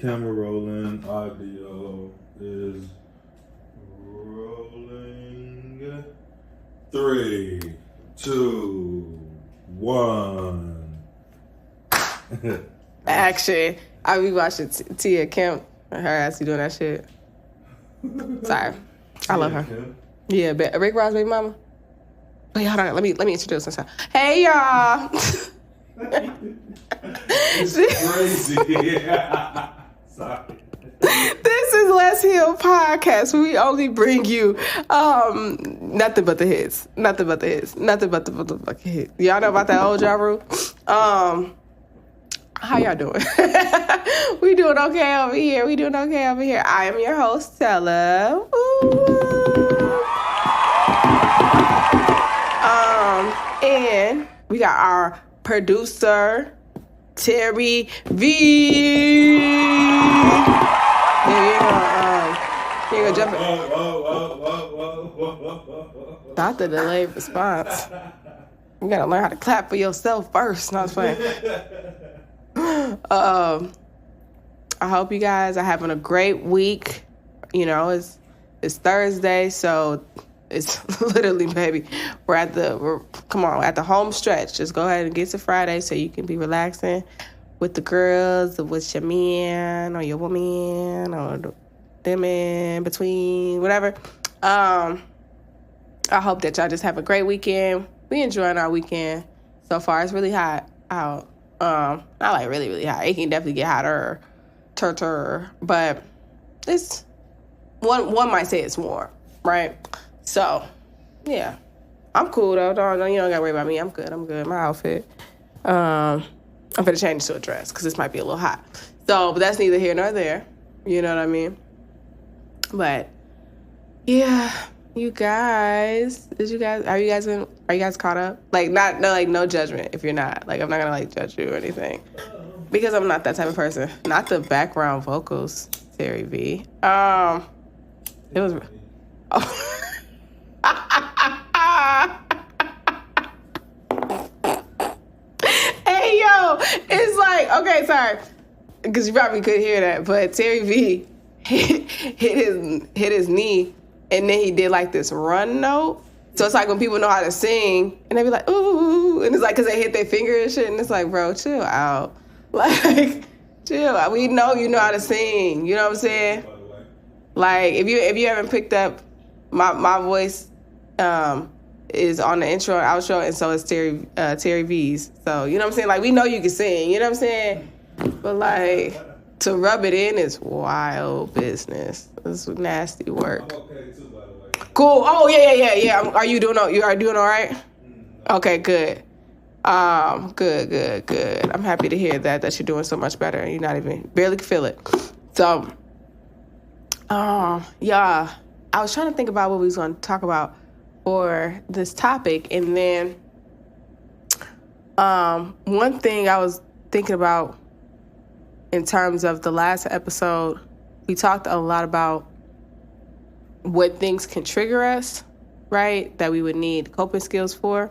Camera rolling. Audio is rolling. 3, 2, 1. Action. I be watching Tia Kemp. Her ass be doing that shit. Sorry. I love her. Kim? Yeah, Rick Ross' baby mama. Wait, hold on. Let me introduce myself. Hey, y'all. It's crazy. Sorry. This is Let's Heal Podcast, where we only bring you nothing but the hits. Nothing but the hits. Nothing but the motherfucking hits. Y'all know about that old Ja Rule? How y'all doing? We doing okay over here. I am your host, Stella. And we got our producer, Terry V. Yeah, you're gonna jump in. Not the delayed response. You gotta learn how to clap for yourself first. Not playing. I hope you guys are having a great week. You know, it's Thursday, so it's literally, baby, we're at the home stretch. Just go ahead and get to Friday so you can be relaxing with the girls, or with your man, or your woman, or them in between, whatever. I hope that y'all just have a great weekend. We enjoying our weekend so far. It's really hot out. Not like really, really hot. It can definitely get hotter, but it's one might say it's warm, right? So, yeah, I'm cool though. You don't gotta worry about me. I'm good. My outfit. I'm gonna change to a dress because this might be a little hot. So, but that's neither here nor there. You know what I mean? But yeah, are you guys caught up? Like, no judgment if you're not. Like, I'm not gonna judge you or anything because I'm not that type of person. Not the background vocals, Terry V. It was. Oh. Hey, yo, it's like, okay, sorry, because you probably couldn't hear that, but Terry V hit his knee, and then he did like this run note. So it's like when people know how to sing, and they be like, ooh, and it's like because they hit their finger and shit, and it's like, bro, chill out. Like, chill. We know you know how to sing. You know what I'm saying? Like, if you haven't picked up, my voice is on the intro and outro, and so is Terry V's. So, you know what I'm saying? Like, we know you can sing, you know what I'm saying? But, like, to rub it in is wild business. It's nasty work. I'm okay too, by the way. Cool. Oh, yeah. Are you doing all right? Okay, good. Good. I'm happy to hear that you're doing so much better and you're not even, barely can feel it. So, yeah, I was trying to think about what we was going to talk about for this topic, and then one thing I was thinking about in terms of the last episode, we talked a lot about what things can trigger us, right, that we would need coping skills for.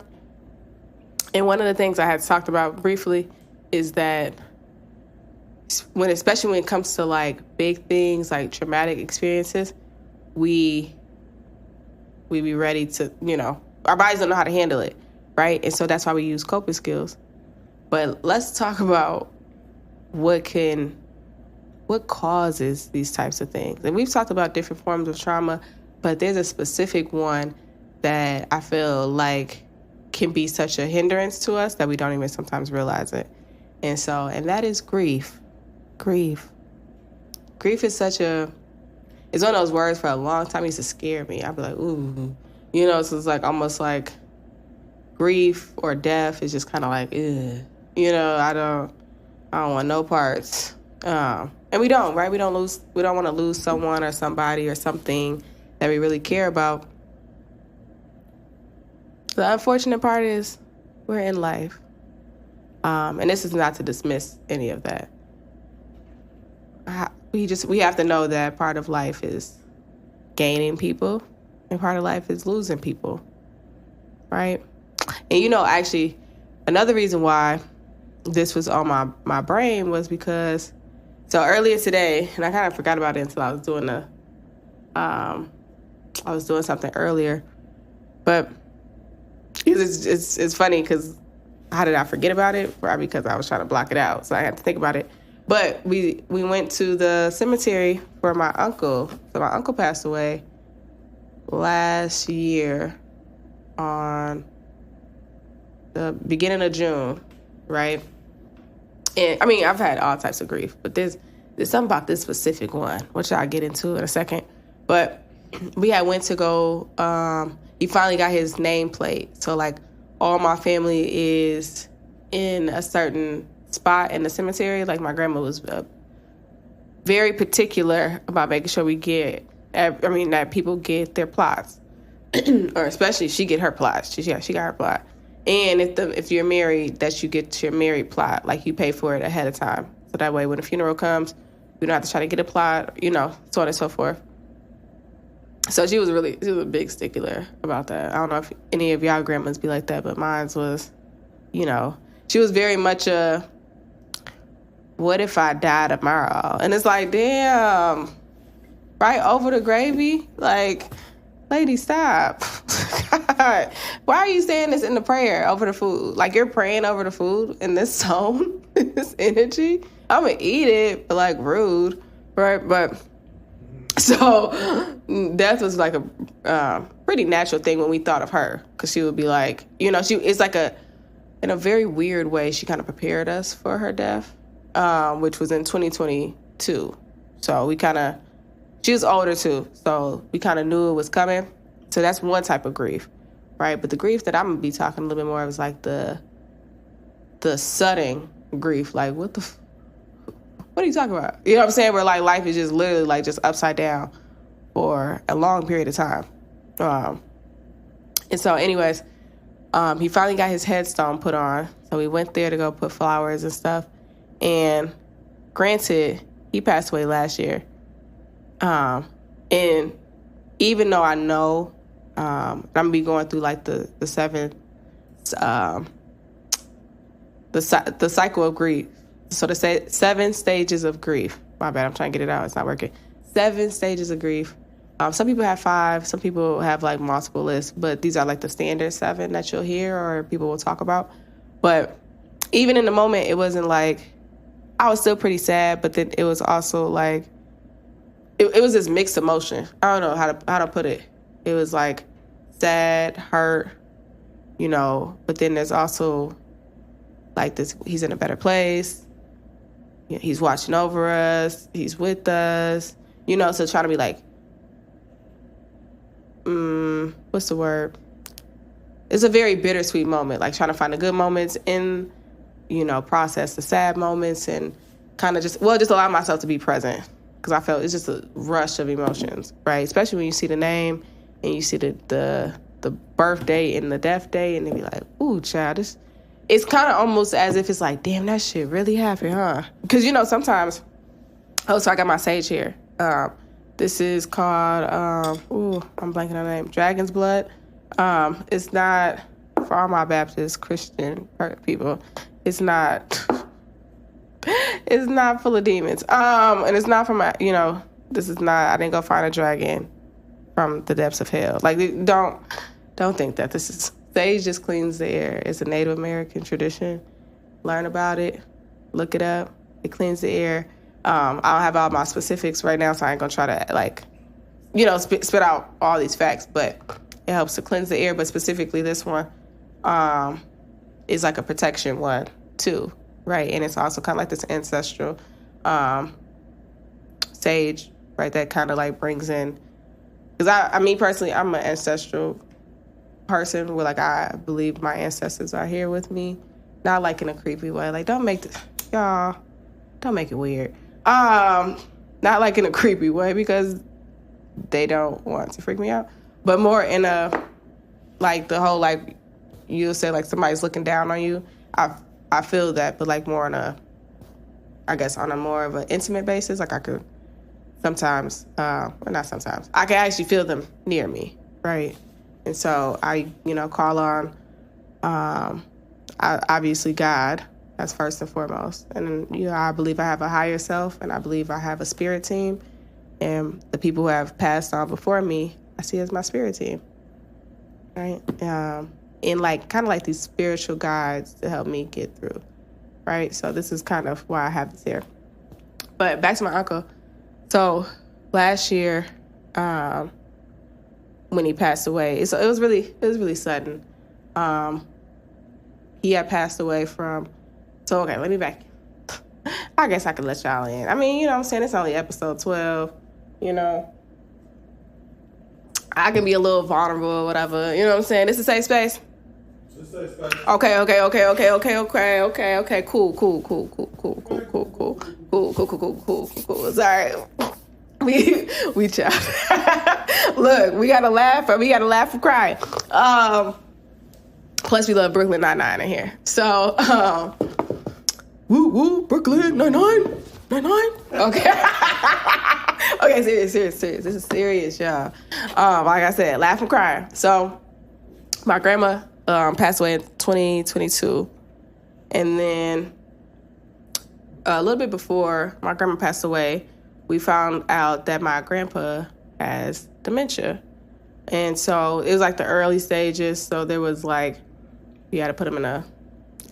And one of the things I had talked about briefly is that especially when it comes to like big things, like traumatic experiences, we be ready to, our bodies don't know how to handle it, right? And so that's why we use coping skills. But let's talk about what causes these types of things. And we've talked about different forms of trauma, but there's a specific one that I feel like can be such a hindrance to us that we don't even sometimes realize it. And that is grief. Grief is it's one of those words for a long time. It used to scare me. I'd be like, ooh. So it's like almost like grief or death is just kind of like, ugh. I don't want no parts. And we don't, right? We don't want to lose someone or somebody or something that we really care about. The unfortunate part is we're in life. And this is not to dismiss any of that. We have to know that part of life is gaining people and part of life is losing people, right? And actually, another reason why this was on my brain was because So earlier today, and I kind of forgot about it until I was doing something earlier, but it's funny because how did I forget about it? Probably because I was trying to block it out, so I had to think about it. But we went to the cemetery for my uncle. So my uncle passed away last year on the beginning of June, right? And I mean, I've had all types of grief, but there's something about this specific one, which I'll get into in a second. But we had went to go, he finally got his nameplate. So like all my family is in a certain spot in the cemetery. Like my grandma was very particular about making sure that people get their plots. Or especially she get her plot. She got her plot. And if you're married, that you get your married plot, like you pay for it ahead of time. So that way when the funeral comes, we don't have to try to get a plot, so on and so forth. So she was a big stickler about that. I don't know if any of y'all grandmas be like that, but mine was, she was very much what if I die tomorrow? And it's like, damn, right over the gravy? Like, lady, stop. God, why are you saying this in the prayer over the food? Like you're praying over the food in this tone, this energy. I'm gonna eat it, but like rude, right? But so death was like a pretty natural thing when we thought of her, because she would be like, it's like in a very weird way, she kind of prepared us for her death, which was in 2022. So she was older too, so we kind of knew it was coming. So that's one type of grief, right? But the grief that I'm gonna be talking a little bit more is like the sudden grief. Like what are you talking about? You know what I'm saying? Where like life is just literally like just upside down for a long period of time. And so anyways, he finally got his headstone put on. So we went there to go put flowers and stuff. And granted, he passed away last year. And even though I know, I'm gonna be going through like the cycle of grief. So to say 7 stages of grief. My bad, I'm trying to get it out. It's not working. 7 stages of grief. Some people have 5. Some people have like multiple lists, but these are like the standard 7 that you'll hear or people will talk about. But even in the moment, it wasn't like, I was still pretty sad, but then it was also like, it was this mixed emotion. I don't know how to put it. It was like sad, hurt, but then there's also like this, he's in a better place. He's watching over us. He's with us, so trying to be like, what's the word? It's a very bittersweet moment, like trying to find the good moments and, process the sad moments and kind of just allow myself to be present. Because I felt it's just a rush of emotions, right? Especially when you see the name and you see the birth date and the death date, and they be like, ooh, child, it's kind of almost as if it's like, damn, that shit really happened, huh? Because, sometimes, so I got my sage here. This is called, I'm blanking on the name, Dragon's Blood. It's not, for all my Baptist Christian people, it's not full of demons. And it's not from, this is not, I didn't go find a dragon from the depths of hell. Like, don't think that this is, sage just cleans the air. It's a Native American tradition. Learn about it. Look it up. It cleans the air. I don't have all my specifics right now, so I ain't gonna try to, spit out all these facts, but it helps to cleanse the air. But specifically this one is like a protection one, too. Right, and it's also kind of like this ancestral sage, right, that kind of like brings in, because I personally, I'm an ancestral person where like I believe my ancestors are here with me, not like in a creepy way. Like don't make it weird. Not like in a creepy way because they don't want to freak me out, but more in a, like the whole, like you'll say like somebody's looking down on you. I feel that, but like more on I guess on a more of an intimate basis. Like I could sometimes, not sometimes, I can actually feel them near me, right? And so I, call on, obviously God That's first and foremost. And, I believe I have a higher self, and I believe I have a spirit team. And the people who have passed on before me, I see as my spirit team, right? And kind of like these spiritual guides to help me get through, right? So this is kind of why I have this here. But back to my uncle. So last year, when he passed away, it was really sudden. He had passed away from. So okay, let me back. I guess I could let y'all in. I mean, what I'm saying, it's only episode 12. I can be a little vulnerable or whatever. You know what I'm saying? This is a safe space. It's a safe space. Okay. Cool. Sorry. We chill. Look, we gotta laugh or cry. Plus we love Brooklyn Nine-Nine in here. So, woo, Brooklyn Nine-Nine. Okay. Okay, serious. This is serious, y'all. Like I said, laugh and cry. So, my grandma passed away in 2022. And then a little bit before my grandma passed away, we found out that my grandpa has dementia. And so it was like the early stages. So there was we had to put him in a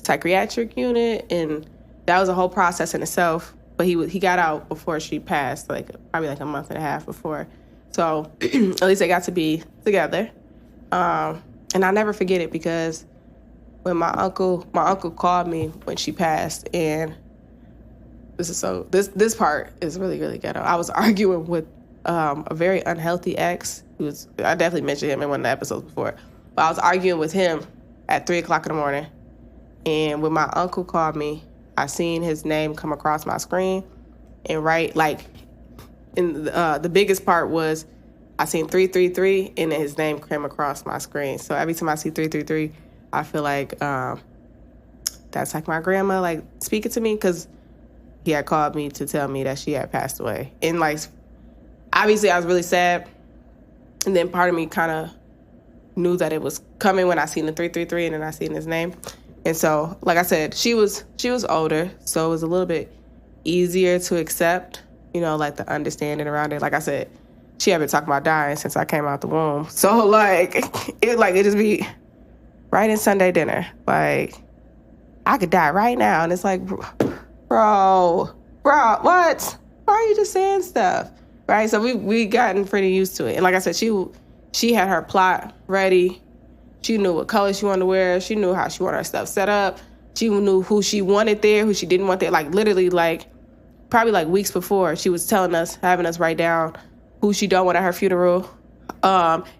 psychiatric unit, and that was a whole process in itself. But he got out before she passed, probably a month and a half before. So at least they got to be together. And I'll never forget it, because when my uncle called me when she passed, and this part is really, really ghetto. I was arguing with a very unhealthy ex. I definitely mentioned him in one of the episodes before, but I was arguing with him at 3:00 in the morning. And when my uncle called me, I seen his name come across my screen, and the biggest part was I seen 333, and then his name came across my screen. So every time I see 333, I feel like that's my grandma speaking to me, because he had called me to tell me that she had passed away. And obviously I was really sad, and then part of me kind of knew that it was coming when I seen the 333, and then I seen his name. And so, like I said, she was older, so it was a little bit easier to accept, the understanding around it. Like I said, she had been talking about dying since I came out the womb. So it just be right in Sunday dinner. I could die right now. And it's bro, what? Why are you just saying stuff? Right? So we gotten pretty used to it. And like I said, she had her plot ready. She knew what color she wanted to wear. She knew how she wanted her stuff set up. She knew who she wanted there, who she didn't want there. Literally, probably weeks before, she was having us write down who she don't want at her funeral.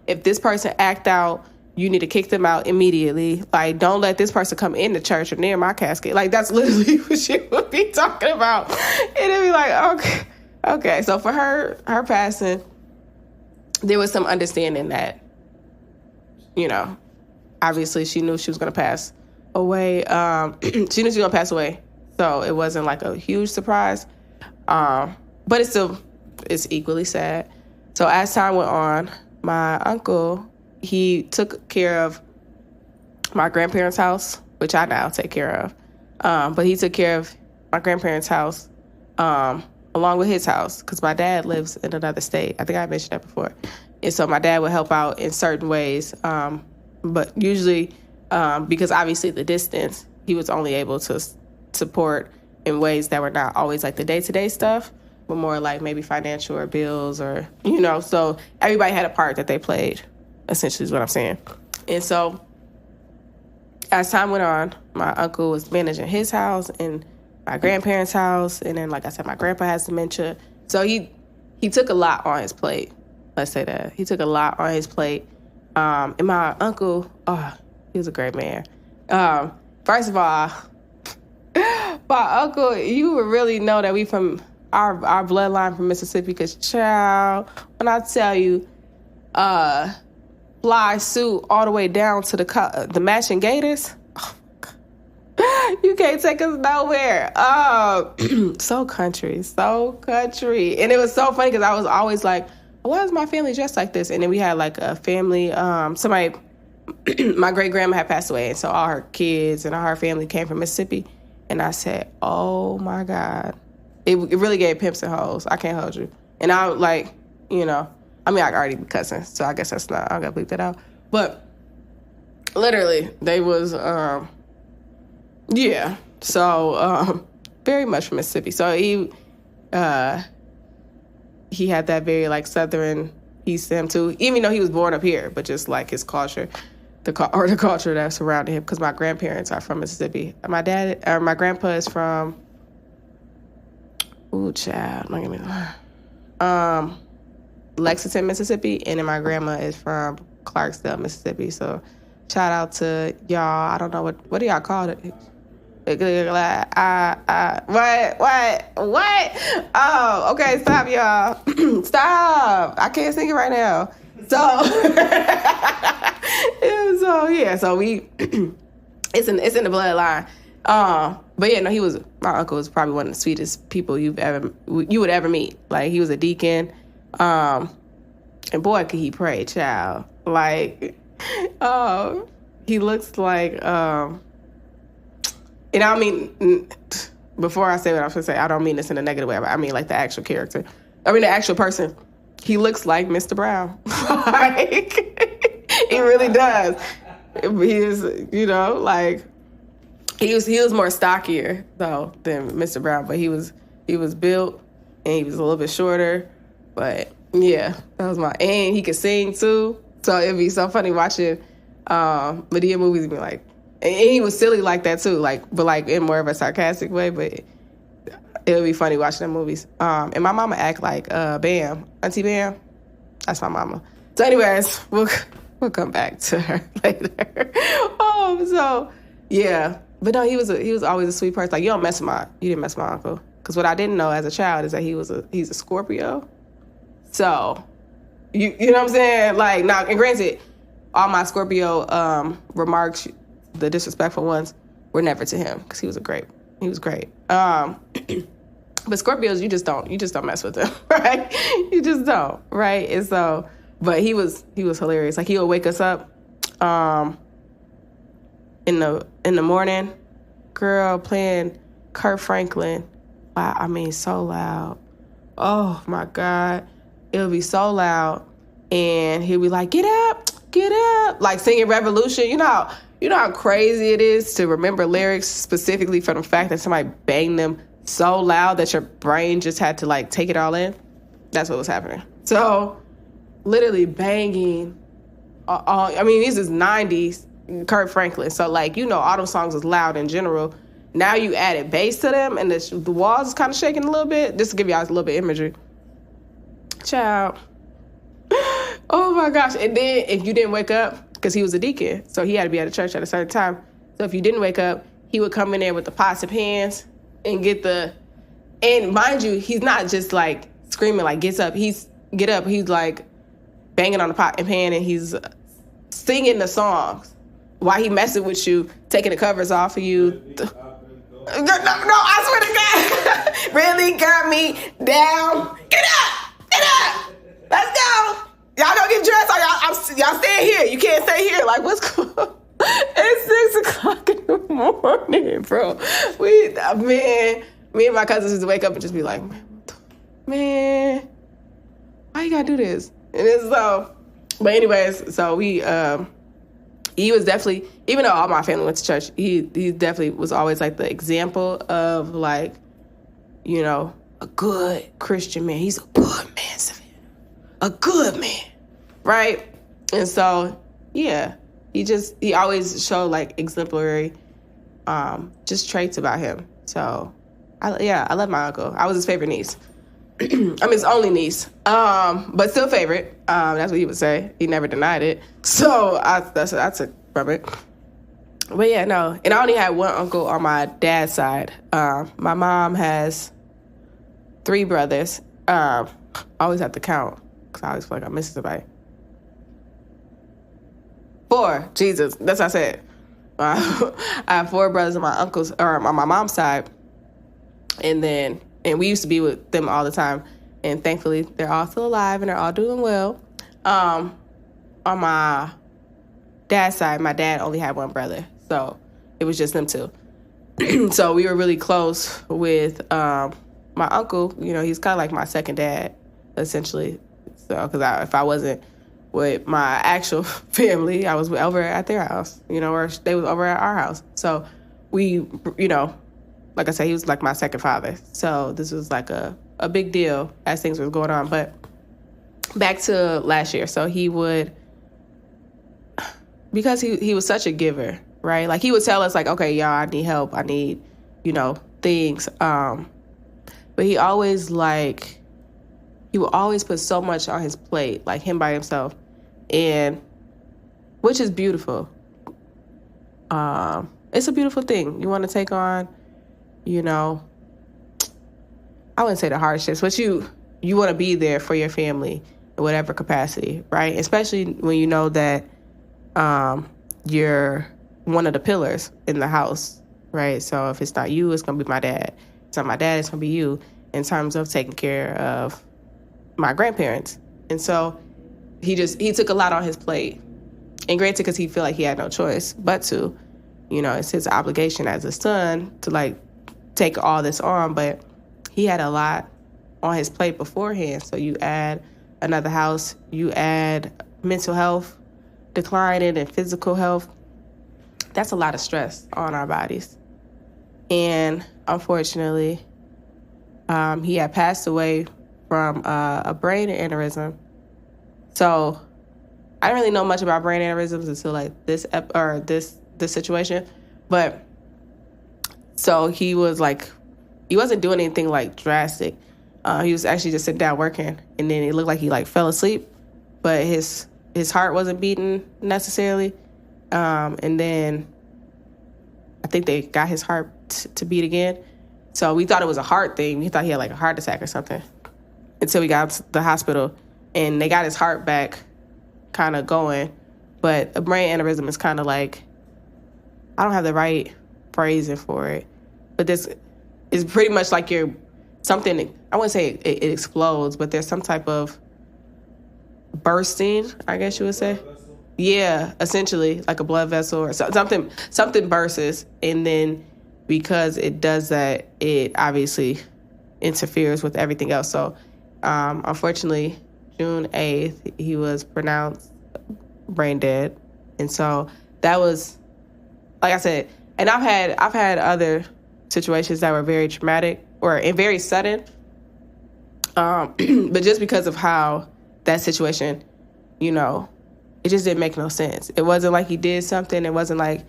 If this person act out, you need to kick them out immediately. Don't let this person come in the church or near my casket. That's literally what she would be talking about. And it'd be okay. So for her passing, there was some understanding that, obviously she knew she was going to pass away. She knew she was going to pass away. So it wasn't a huge surprise. But it's equally sad. So as time went on, my uncle, he took care of my grandparents' house, which I now take care of. But he took care of my grandparents' house along with his house, because my dad lives in another state. I think I mentioned that before. And so my dad would help out in certain ways. But usually, because obviously the distance, he was only able to support in ways that were not always the day-to-day stuff, but more maybe financial or bills or, so everybody had a part that they played, essentially is what I'm saying. And so as time went on, my uncle was managing his house and my grandparents' house. And then, like I said, my grandpa has dementia. So he took a lot on his plate. Let's say that. He took a lot on his plate. And my uncle, he was a great man. First of all, my uncle, you would really know that we from our bloodline from Mississippi, because, child, when I tell you, fly suit all the way down to the matching gators, you can't take us nowhere. So country. And it was so funny, because I was always why is my family dressed like this? And then we had a family, somebody, my great grandma had passed away, and so all her kids and all her family came from Mississippi. And I said, oh, my God. It really gave pimps and hoes. I can't hold you. And I, like, you know, I mean, I already be cussing, so I guess that's not, I gotta bleep that out. But literally, they was, yeah. So, very much from Mississippi. So he had that very, like, Southern piece to him, too. Even though he was born up here, but just, like, his culture, the culture that surrounded him, because my grandparents are from Mississippi. My grandpa is from, Lexington, Mississippi, and then my grandma is from Clarksdale, Mississippi. So shout out to y'all. I don't know what do y'all call it? What? Oh, okay, stop, y'all. Stop. I can't sing it right now. So, so we, it's in the bloodline. But yeah, no, my uncle was probably one of the sweetest people you would ever meet. Like, he was a deacon. And boy, could he pray, child. Like, he looks like, and I mean, before I say what I was going to say, I don't mean this in a negative way, but I mean like the actual character. I mean the actual person. He looks like Mr. Brown. Like, he really does. He is, you know, like, he was more stockier, though, than Mr. Brown, but he was built, and he was a little bit shorter. But yeah, that was and he could sing too. So it'd be so funny watching Madea movies and be like, and he was silly like that too, like, but like in more of a sarcastic way, but it would be funny watching the movies. And my mama act like Bam, Auntie Bam. That's my mama. So anyways, we'll come back to her later. So yeah. But no, he was always a sweet person. Like, you didn't mess with my uncle. Because what I didn't know as a child is that he's a Scorpio. So, you know what I'm saying? Like, now, and granted, all my Scorpio remarks, the disrespectful ones, were never to him, because he was great. But Scorpios, you just don't mess with them, right? You just don't, right? And so, but he was hilarious. Like, he would wake us up in the morning, girl, playing Kurt Franklin. Wow, I mean, so loud. Oh my God. It would be so loud. And he'd be like, get up, like singing Revolution. You know how crazy it is to remember lyrics specifically from the fact that somebody banged them so loud that your brain just had to like take it all in. That's what was happening. So literally banging. I mean, this is 90s Kurt Franklin. So like, all those songs was loud in general. Now you added bass to them and the walls is kind of shaking a little bit. Just to give y'all a little bit of imagery. Child. Oh my gosh. And then if you didn't wake up, because he was a deacon, so he had to be at the church at a certain time. So if you didn't wake up, he would come in there with the pots and pans and and mind you, he's not just like screaming like get up. He's like banging on the pot and pan and he's singing the songs while he messing with you, taking the covers off of you. No, I swear to God. Really got me down. Get up. Let's go. Y'all don't get dressed. Y'all stay here. You can't stay here. Like, what's going on? It's 6 o'clock in the morning, bro. Me and my cousins used to wake up and just be like, man, why you gotta do this? And it's so, but anyways, so he was definitely, even though all my family went to church, he definitely was always like the example of like, a good Christian man. He's a good man, Savannah. A good man, right? And so, yeah, he always showed like exemplary, just traits about him. So, I love my uncle. I was his favorite niece. I mean, his only niece, but still favorite. That's what he would say. He never denied it. So I took from it. But yeah, no. And I only had one uncle on my dad's side. My mom has 3 brothers. I always have to count because I always feel like I'm missing somebody. 4. Jesus, that's what I said. I have 4 brothers on my mom's side, and we used to be with them all the time. And thankfully, they're all still alive and they're all doing well. On my dad's side, my dad only had 1 brother, so it was just them 2. So we were really close with my uncle. You know, he's kind of like my second dad, essentially. So, because if I wasn't with my actual family, I was over at their house, you know, or they was over at our house. So we, you know, like I said, he was like my second father. So this was like a big deal as things were going on. But back to last year. So he would, because he was such a giver, right? Like he would tell us like, okay, y'all, I need help. I need, you know, things. But he always he would always put so much on his plate, like him by himself, and which is beautiful. It's a beautiful thing. You want to take on, you know, I wouldn't say the hardships, but you want to be there for your family in whatever capacity, right? Especially when you know that you're one of the pillars in the house, right? So if it's not you, it's going to be my dad. If it's not my dad, it's going to be you in terms of taking care of my grandparents. And so he took a lot on his plate. And granted, because he feel like he had no choice but to, you know, it's his obligation as a son to like take all this on, but he had a lot on his plate beforehand. So you add another house, you add mental health declining and physical health. That's a lot of stress on our bodies. And unfortunately, he had passed away from a brain aneurysm. So I didn't really know much about brain aneurysms until like this situation. But so he was like, he wasn't doing anything like drastic. He was actually just sitting down working, and then it looked like he like fell asleep, but his heart wasn't beating necessarily. And then I think they got his heart to beat again. So we thought it was a heart thing. We thought he had like a heart attack or something until we got to the hospital, and they got his heart back kind of going. But a brain aneurysm is kind of like, I don't have the right phrasing for it, but this is pretty much like you're something, I wouldn't say it explodes, but there's some type of bursting, I guess you would say. Yeah, essentially like a blood vessel or something bursts, and then because it does that, it obviously interferes with everything else. So unfortunately, June 8th, he was pronounced brain dead. And so that was, like I said, and I've had other situations that were very traumatic and very sudden. But just because of how that situation, you know, it just didn't make no sense. It wasn't like he did something. It wasn't like,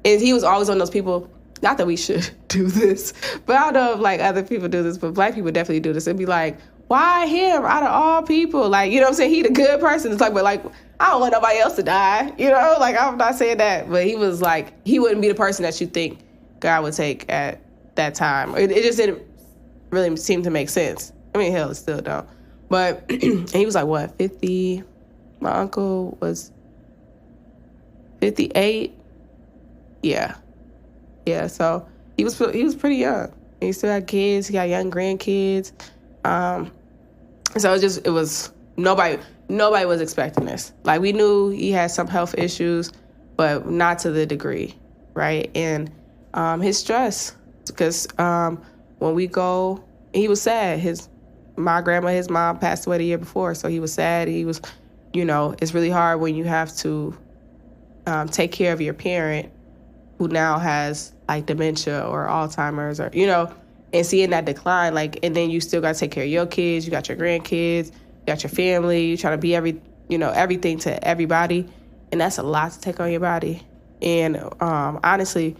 and he was always one of those people, not that we should do this, but I don't know if like other people do this, but Black people definitely do this. It'd be like, why him out of all people? Like, you know what I'm saying? He the good person. It's like, but like, I don't want nobody else to die. You know, like I'm not saying that, but he was like, he wouldn't be the person that you think God would take at that time. It just didn't really seem to make sense. I mean, hell, it still don't. But and he was like, what, 50? My uncle was 58. Yeah. So he was pretty young. And he still had kids. He got young grandkids. So it was nobody was expecting this. Like, we knew he had some health issues, but not to the degree, right? And his stress, because when we go, he was sad. His mom passed away the year before, so he was sad. He was, you know, it's really hard when you have to take care of your parent who now has like dementia or Alzheimer's, or, you know, and seeing that decline, like, and then you still got to take care of your kids, you got your grandkids, you got your family, you trying to be everything to everybody, and that's a lot to take on your body. And honestly,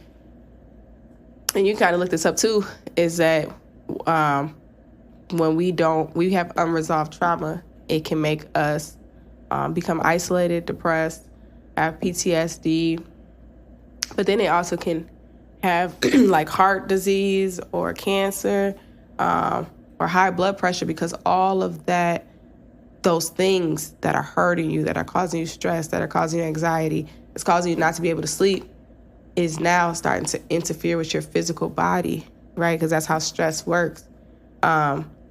and you kind of looked this up too, is that when we have unresolved trauma, it can make us become isolated, depressed, have PTSD, but then it also can have like heart disease or cancer or high blood pressure, because all of that, those things that are hurting you, that are causing you stress, that are causing you anxiety, it's causing you not to be able to sleep, is now starting to interfere with your physical body, right? Because that's how stress works.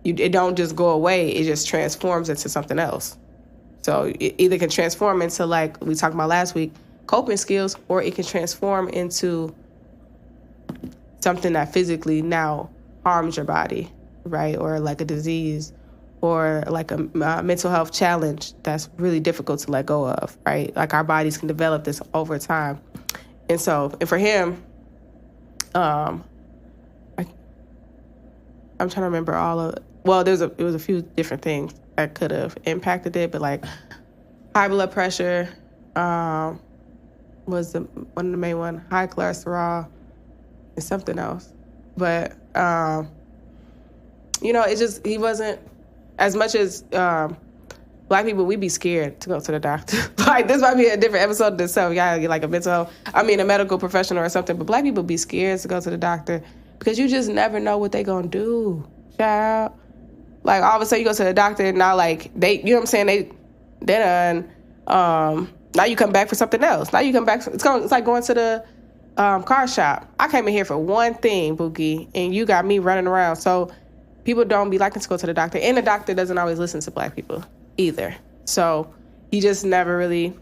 It don't just go away, it just transforms into something else. So it either can transform into, like we talked about last week, coping skills, or it can transform into something that physically now harms your body, right? Or like a disease or like a mental health challenge that's really difficult to let go of, right? Like our bodies can develop this over time. And for him, I'm trying to remember it was a few different things that could have impacted it, but like high blood pressure was one of the main one, high cholesterol and something else. But, he wasn't, as much as Black people, we be scared to go to the doctor. Like, this might be a different episode than some. Y'all get like a medical professional or something. But Black people be scared to go to the doctor because you just never know what they gonna do, child. Like, all of a sudden you go to the doctor and now, like, they, you know what I'm saying? They done, now you come back for something else. Now you come back, it's like going to the car shop. I came in here for one thing, Bookie, and you got me running around. So people don't be liking to go to the doctor. And the doctor doesn't always listen to Black people either. So he just never really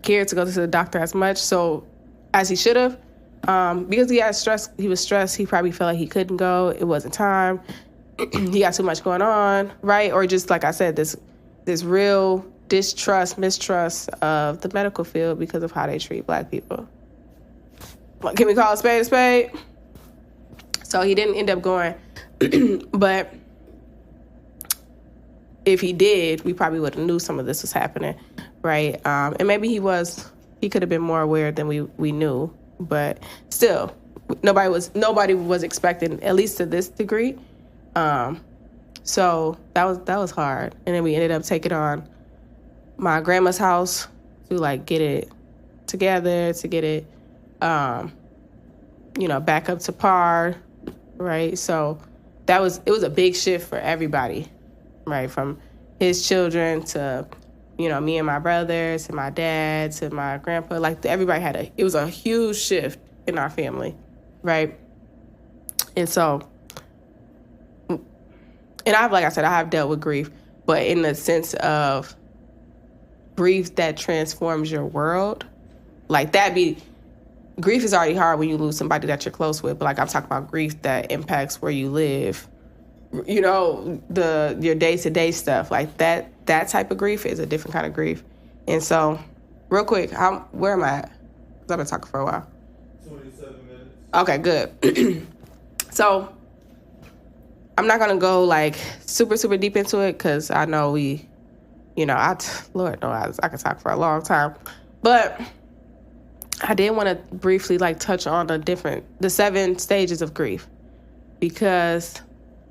cared to go to the doctor as much. So as he should have, because he was stressed. He probably felt like he couldn't go. It wasn't time. He got too much going on, right? Or just, like I said, this real mistrust of the medical field because of how they treat Black people. Can we call a spade a spade? So he didn't end up going. But if he did, we probably would have knew some of this was happening, right? And maybe he could have been more aware than we knew. But still, nobody was expecting, at least to this degree. So that was hard. And then we ended up taking on my grandma's house to like get it together, to get it, back up to par, right? So it was a big shift for everybody, right? From his children to, me and my brother, to my dad, to my grandpa, like everybody it was a huge shift in our family, right? And so, and like I said, I have dealt with grief, but in the sense of grief that transforms your world, like grief is already hard when you lose somebody that you're close with, but like I'm talking about grief that impacts where you live, your day-to-day stuff, like that type of grief is a different kind of grief. And so, real quick, where am I at? Because I've been talking for a while. 27 minutes. Okay, good. So, I'm not going to go like super, super deep into it because I know Lord knows I could talk for a long time. But I did want to briefly like touch on the 7 stages of grief, because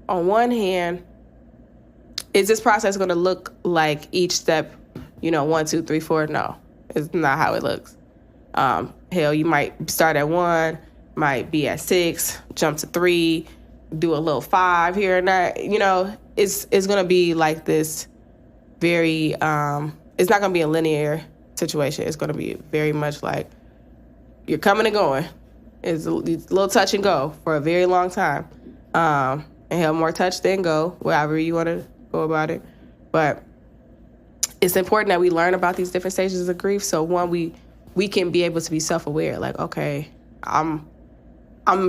on one hand, is this process going to look like each step, 1, 2, 3, 4? No, it's not how it looks. Hell, you might start at 1, might be at 6, jump to 3, do a little 5 here and there. It's going to be like this very, it's not going to be a linear situation. It's going to be very much like you're coming and going. It's a little touch and go for a very long time. And have more touch than go, wherever you want to go about it. But it's important that we learn about these different stages of grief. So one, we can be able to be self-aware. Like, okay, I'm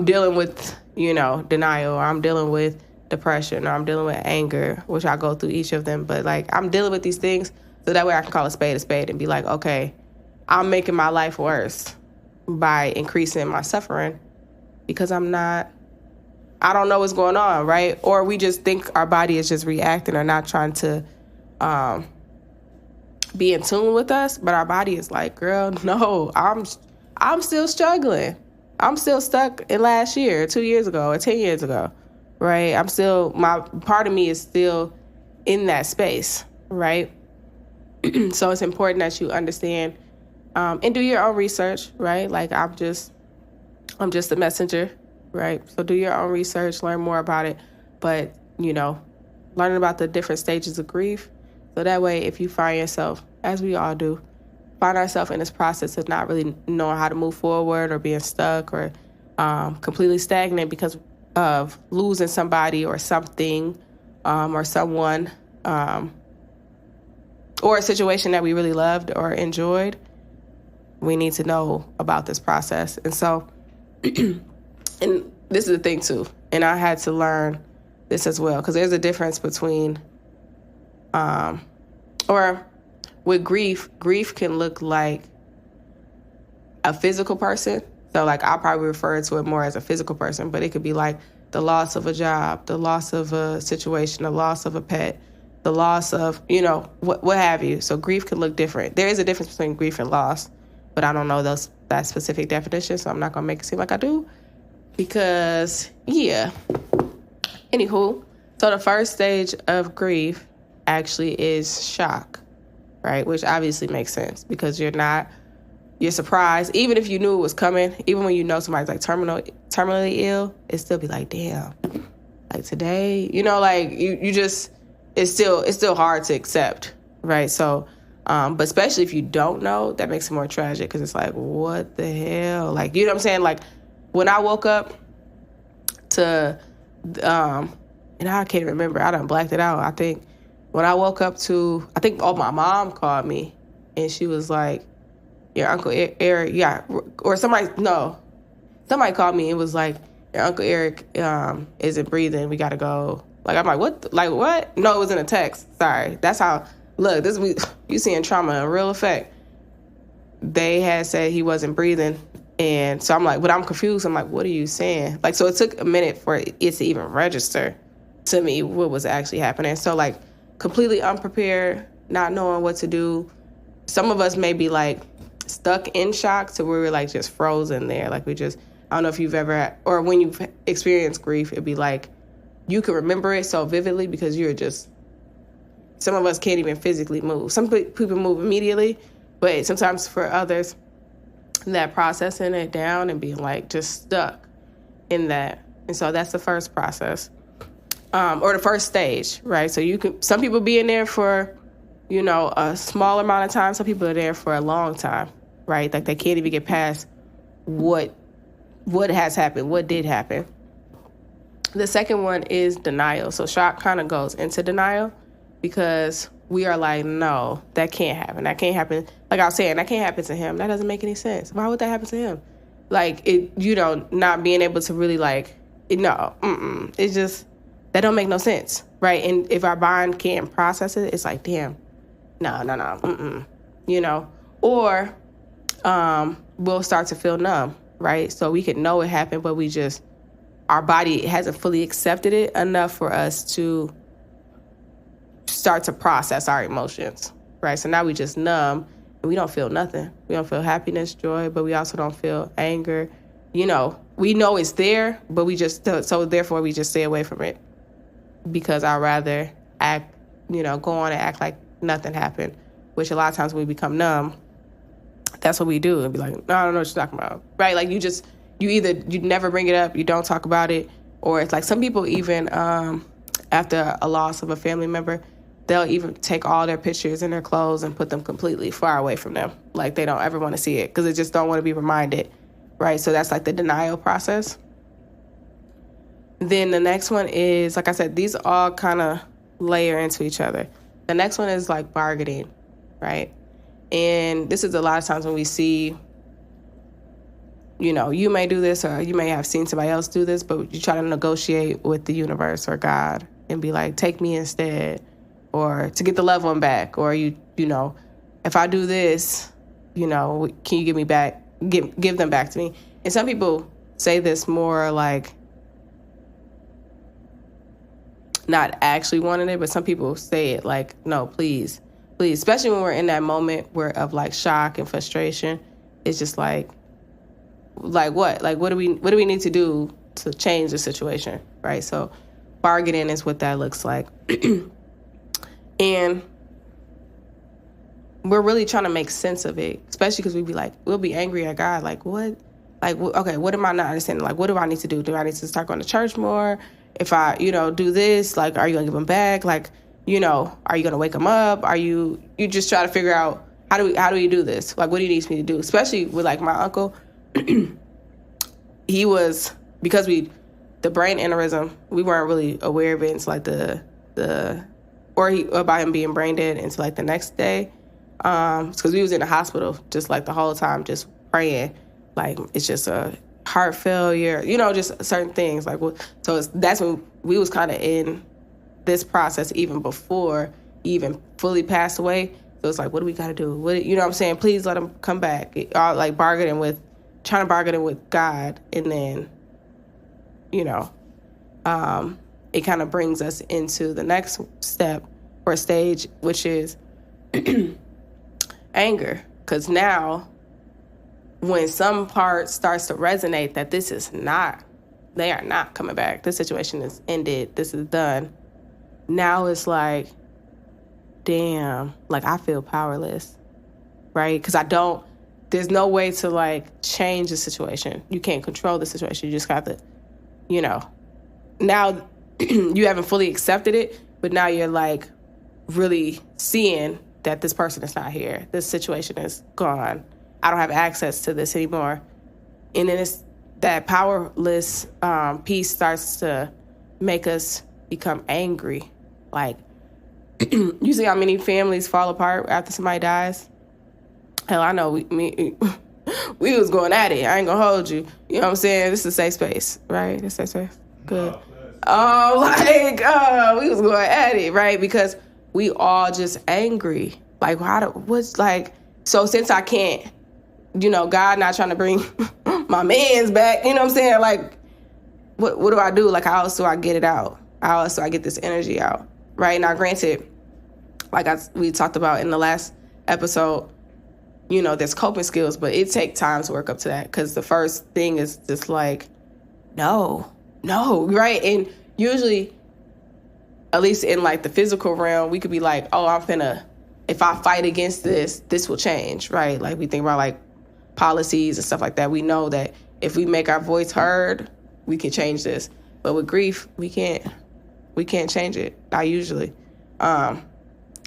dealing with, denial, or I'm dealing with depression, or I'm dealing with anger, which I go through each of them. But like, I'm dealing with these things so that way I can call a spade and be like, okay, I'm making my life worse by increasing my suffering because I don't know what's going on, right? Or we just think our body is just reacting or not trying to be in tune with us, but our body is like, girl, no, I'm still struggling. I'm still stuck in last year, 2 years ago, or 10 years ago, right? My part of me is still in that space, right? So it's important that you understand and do your own research, right? Like I'm just a messenger, right? So do your own research, learn more about it, but, learning about the different stages of grief. So that way, if you find yourself, as we all do, find ourselves in this process of not really knowing how to move forward or being stuck or completely stagnant because of losing somebody or something or someone or a situation that we really loved or enjoyed, we need to know about this process. And so And this is the thing too, and I had to learn this as well, because there's a difference between, or with grief can look like a physical person. So like I'll probably refer to it more as a physical person, but it could be like the loss of a job, the loss of a situation, the loss of a pet, the loss of, what have you. So grief can look different. There is a difference between grief and loss, but I don't know that specific definition, so I'm not going to make it seem like I do. Because, yeah. Anywho, so the first stage of grief actually is shock, right? Which obviously makes sense because you're surprised. Even if you knew it was coming, even when you know somebody's like terminally ill, it still be like, damn, like today, like you just, it's still hard to accept, right? So, but especially if you don't know, that makes it more tragic because it's like, what the hell? Like, you know what I'm saying? Like, when I woke up to, and I can't remember, I done blacked it out. I think when I woke up to, my mom called me and she was like, your Uncle Eric, yeah, or somebody called me and was like, your Uncle Eric isn't breathing, we gotta go. Like, I'm like, what? Like, what? No, it was in a text. Sorry. That's how, look, you seeing trauma in real effect. They had said he wasn't breathing. And so I'm like, but I'm confused. I'm like, what are you saying? Like, so it took a minute for it to even register to me what was actually happening. So, like, completely unprepared, not knowing what to do. Some of us may be, like, stuck in shock to where we're, like, just frozen there. Like, I don't know if you've ever, or when you've experienced grief, it'd be like, you can remember it so vividly because some of us can't even physically move. Some people move immediately, but sometimes for others, that processing it down and being like just stuck in that. And so that's the first process, or the first stage, right? So some people be in there for, a small amount of time. Some people are there for a long time, right? Like they can't even get past what has happened, what did happen. The second one is denial. So shock kind of goes into denial because we are like, no, that can't happen. That can't happen. Like I was saying, that can't happen to him. That doesn't make any sense. Why would that happen to him? Like, not being able to really it's just, that don't make no sense, right? And if our mind can't process it, it's like, damn, no, or we'll start to feel numb, right? So we can know it happened, but our body hasn't fully accepted it enough for us to start to process our emotions, right? So now we just numb and we don't feel nothing. We don't feel happiness, joy, but we also don't feel anger. We know it's there, but so therefore we just stay away from it because I'd rather act, go on and act like nothing happened, which a lot of times when we become numb, that's what we do and be like, no, I don't know what you're talking about, right? Like you never bring it up, you don't talk about it, or it's like some people even after a loss of a family member, they'll even take all their pictures and their clothes and put them completely far away from them. Like they don't ever want to see it because they just don't want to be reminded, right? So that's like the denial process. Then the next one is, like I said, these all kind of layer into each other. The next one is like bargaining, right? And this is a lot of times when we see, you may do this or you may have seen somebody else do this, but you try to negotiate with the universe or God and be like, take me instead, or to get the loved one back, or if I do this, can you give me back, give them back to me? And some people say this more like not actually wanting it, but some people say it like, no, please, especially when we're in that moment of like shock and frustration. It's just like what? Like, what do we need to do to change the situation, right? So bargaining is what that looks like. And we're really trying to make sense of it, especially because we'll be angry at God. Like, what? Like, okay, what am I not understanding? Like, what do I need to do? Do I need to start going to church more? If I, do this, like, are you going to give them back? Like, are you going to wake them up? You just try to figure out, how do we do this? Like, what do you need me to do? Especially with, like, my uncle. He was, because the brain aneurysm, we weren't really aware of it until, like, or about him being brain dead until, like, the next day. Because we was in the hospital just, like, the whole time, just praying. Like, it's just heart failure, just certain things. Like, that's when we was kind of in this process even before he even fully passed away. So it's like, what do we got to do? You know what I'm saying? Please let him come back. Like trying to bargain with God. And then, it kind of brings us into the next step or stage, which is anger. Because now, when some part starts to resonate that they are not coming back. This situation is ended. This is done. Now it's like, damn, like I feel powerless, right? Because there's no way to like change the situation. You can't control the situation. You just got to, now you haven't fully accepted it, but now you're like really seeing that this person is not here. This situation is gone. I don't have access to this anymore. And then it's that powerless piece starts to make us become angry. Like, you see how many families fall apart after somebody dies? Hell, I know we was going at it. I ain't gonna hold you. You know what I'm saying? This is a safe space, right? This is a safe space. Good. We was going at it, right? Because we all just angry. Like, so since I can't, God not trying to bring my mans back, you know what I'm saying? Like, what do I do? Like, how else do I get it out? How else do I get this energy out? Right? Now, granted, like we talked about in the last episode, there's coping skills, but it takes time to work up to that. Because the first thing is just like, no, right? And usually, at least in like the physical realm, we could be like, oh, if I fight against this will change, right? Like we think about like policies and stuff like that. We know that if we make our voice heard, we can change this. But with grief, we can't change it, not usually. And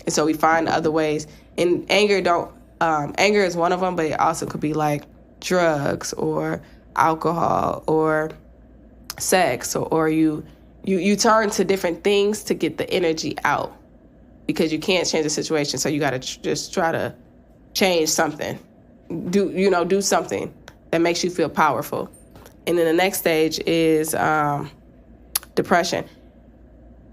so we find other ways. And anger is one of them, but it also could be like drugs or alcohol or sex, or you turn to different things to get the energy out because you can't change the situation. So you got to just try to change something, do something that makes you feel powerful. And then the next stage is depression.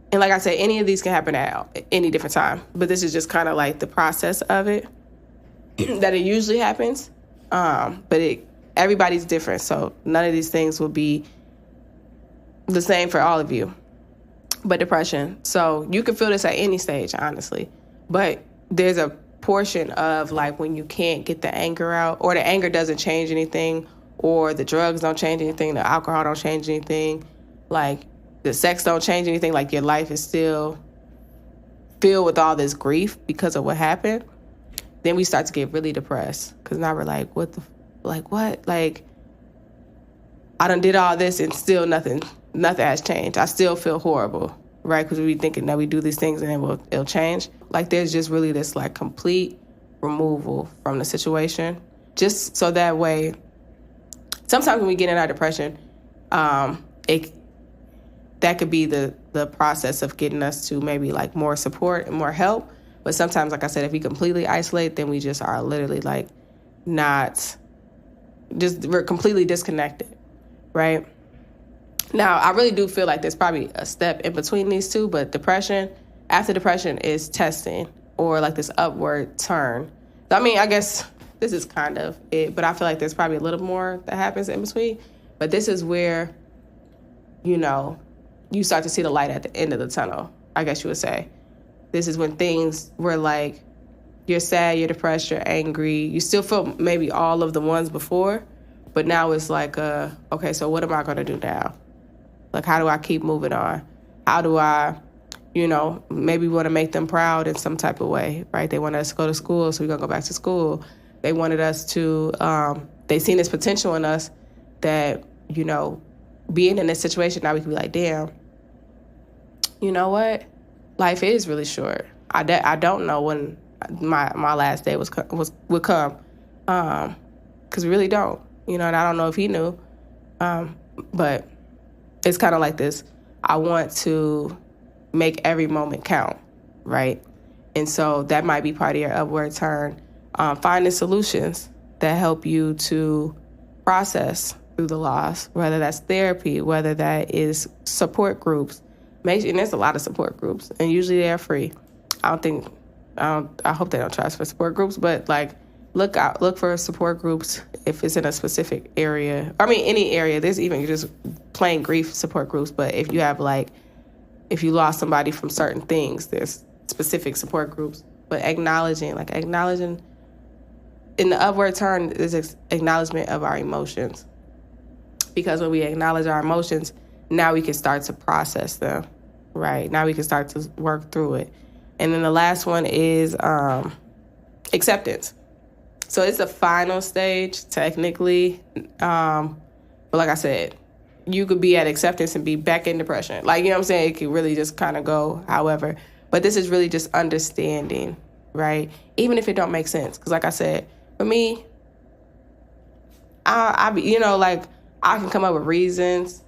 And like I said, any of these can happen at any different time, but this is just kind of like the process of it that it usually happens. But everybody's different. So none of these things will be the same for all of you. But depression. So you can feel this at any stage, honestly. But there's a portion of like when you can't get the anger out, or the anger doesn't change anything, or the drugs don't change anything, the alcohol don't change anything, like the sex don't change anything, like your life is still filled with all this grief because of what happened. Then we start to get really depressed because now we're like, what? Like, I done did all this and still nothing has changed. I still feel horrible, right? Because we be thinking that we do these things and then it'll change. Like, there's just really this like complete removal from the situation, just so that way. Sometimes when we get in our depression, that could be the process of getting us to maybe like more support and more help. But sometimes, like I said, if we completely isolate, then we just are literally like we're completely disconnected, right? Now, I really do feel like there's probably a step in between these two, but after depression is testing, or like this upward turn. I mean, I guess this is kind of it, but I feel like there's probably a little more that happens in between. But this is where, you start to see the light at the end of the tunnel, I guess you would say. This is when things were like, you're sad, you're depressed, you're angry. You still feel maybe all of the ones before, but now it's like, okay, so what am I going to do now? Like, how do I keep moving on? How do I, maybe want to make them proud in some type of way, right? They wanted us to go to school, so we're going to go back to school. They wanted us to, they seen this potential in us that, being in this situation, now we can be like, damn, you know what? Life is really short. I don't know when my last day would come, because we really don't, and I don't know if he knew, but it's kind of like this. I want to make every moment count, right? And so that might be part of your upward turn. Finding solutions that help you to process through the loss, whether that's therapy, whether that is support groups. And there's a lot of support groups, and usually they're free. I hope they don't charge for support groups, but like look for support groups if it's in a specific area. I mean, any area. There's even just plain grief support groups, but if you have if you lost somebody from certain things, there's specific support groups. But acknowledging in the upward turn is acknowledgement of our emotions. Because when we acknowledge our emotions, now we can start to process them, right? Now we can start to work through it. And then the last one is acceptance. So it's the final stage, technically. But like I said, you could be at acceptance and be back in depression. Like, you know what I'm saying? It could really just kind of go however. But this is really just understanding, right? Even if it don't make sense. Because like I said, for me, I can come up with reasons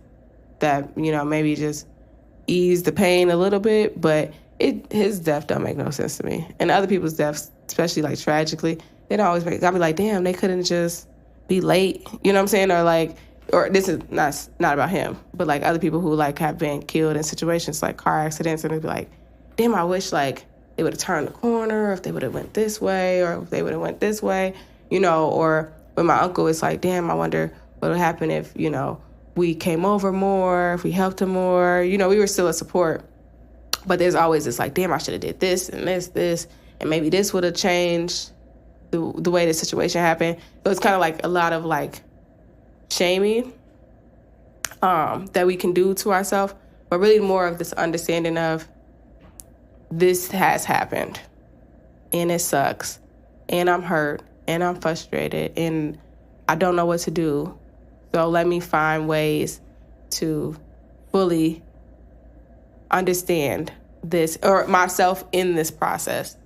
that, maybe just ease the pain a little bit. But his death don't make no sense to me. And other people's deaths, especially like tragically, they don't always make. I'll be like, damn, they couldn't just be late. You know what I'm saying? Or this is not about him, but like other people who like have been killed in situations like car accidents, and they'd be like, damn, I wish like they would have turned the corner, or if they would have went this way, or if they would have went this way, or with my uncle, it's like, damn, I wonder what would happen if, we came over more, if we helped him more, we were still a support. But there's always this like, damn, I should have did this and this, and maybe this would have changed the way the situation happened. So it's kind of like a lot of like shaming that we can do to ourselves, but really more of this understanding of this has happened and it sucks and I'm hurt and I'm frustrated and I don't know what to do. So let me find ways to fully understand this or myself in this process,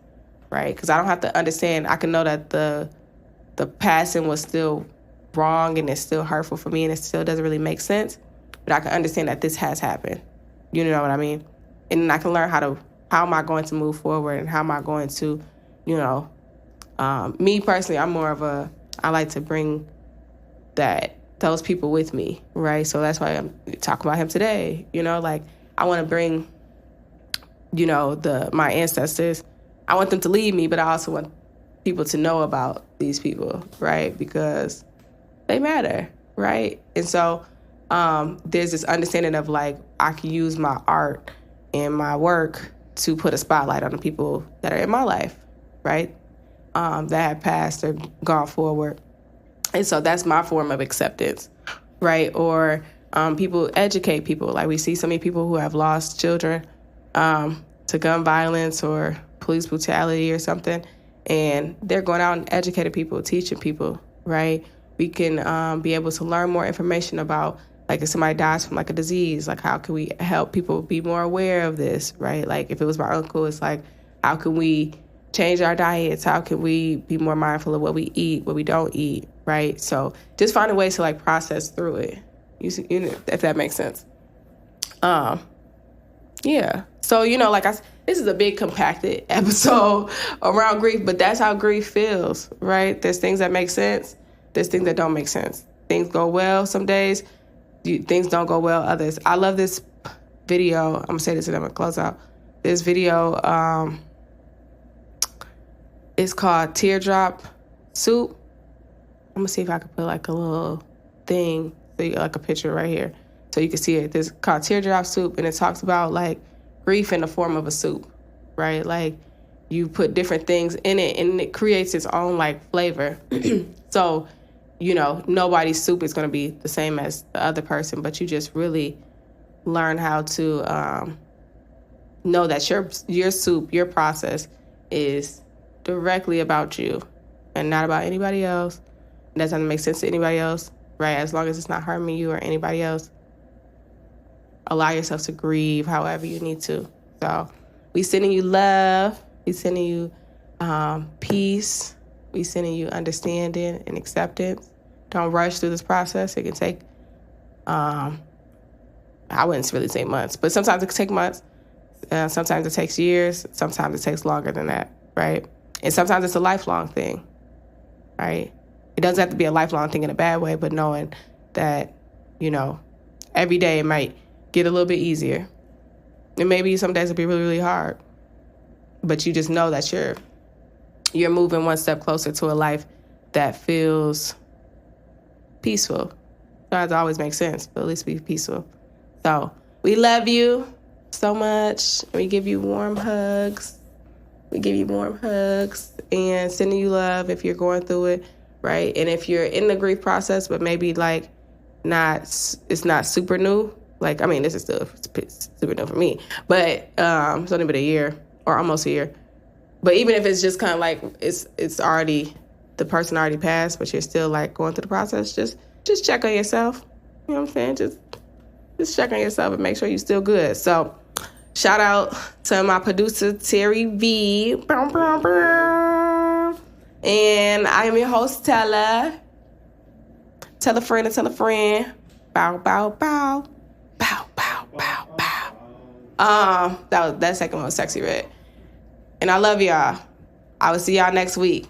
right? Because I don't have to understand. I can know that the passing was still wrong and it's still hurtful for me and it still doesn't really make sense, but I can understand that this has happened. You know what I mean? And then I can learn how am I going to move forward and how am I going to, me personally, I like to bring those people with me, right? So that's why I'm talking about him today. I want to bring, my ancestors. I want them to lead me, but I also want people to know about these people, right? Because they matter, right? And so there's this understanding of like, I can use my art and my work to put a spotlight on the people that are in my life, right? That have passed or gone forward. And so that's my form of acceptance, right? Or people educate people. Like we see so many people who have lost children to gun violence or police brutality or something, and they're going out and educating people, teaching people, right? We can be able to learn more information about, like, if somebody dies from like a disease, like how can we help people be more aware of this, right? Like if it was my uncle, it's like, how can we change our diets? How can we be more mindful of what we eat, what we don't eat, right? So just finding ways to like process through it, if that makes sense. Yeah. So, this is a big compacted episode around grief, but that's how grief feels, right? There's things that make sense. There's things that don't make sense. Things go well some days. Things don't go well others. I love this video. I'm going to say this and I'm going to close out. This video, it's called Teardrop Soup. I'm going to see if I can put like a little thing, like a picture right here, so you can see it. It's called Teardrop Soup, and it talks about like grief in the form of a soup, right? Like you put different things in it and it creates its own like flavor. So, nobody's soup is going to be the same as the other person, but you just really learn how to know that your soup, your process is directly about you and not about anybody else. It doesn't make sense to anybody else, right? As long as it's not harming you or anybody else. Allow yourself to grieve however you need to. So we sending you love. We sending you peace. We sending you understanding and acceptance. Don't rush through this process. It can take, I wouldn't really say months, but sometimes it can take months. Sometimes it takes years. Sometimes it takes longer than that, right? And sometimes it's a lifelong thing, right? It doesn't have to be a lifelong thing in a bad way, but knowing that, you know, every day it might get a little bit easier. And maybe some days it'll be really, really hard. But you just know that you're moving one step closer to a life that feels peaceful. It doesn't always make sense, but at least be peaceful. So we love you so much. We give you warm hugs. And sending you love if you're going through it, right? And if you're in the grief process, but maybe like it's not super new. Like, I mean, this is still super new for me, but it's only been a year or almost a year. But even if it's just kind of like it's already, the person already passed, but you're still like going through the process, just check on yourself. You know what I'm saying? Just check on yourself and make sure you're still good. So shout out to my producer, Terry V. And I am your host, Tella. Tell a friend to tell a friend. Bow, bow, bow. Bow, bow, bow, bow. That second one was sexy red. And I love y'all. I will see y'all next week.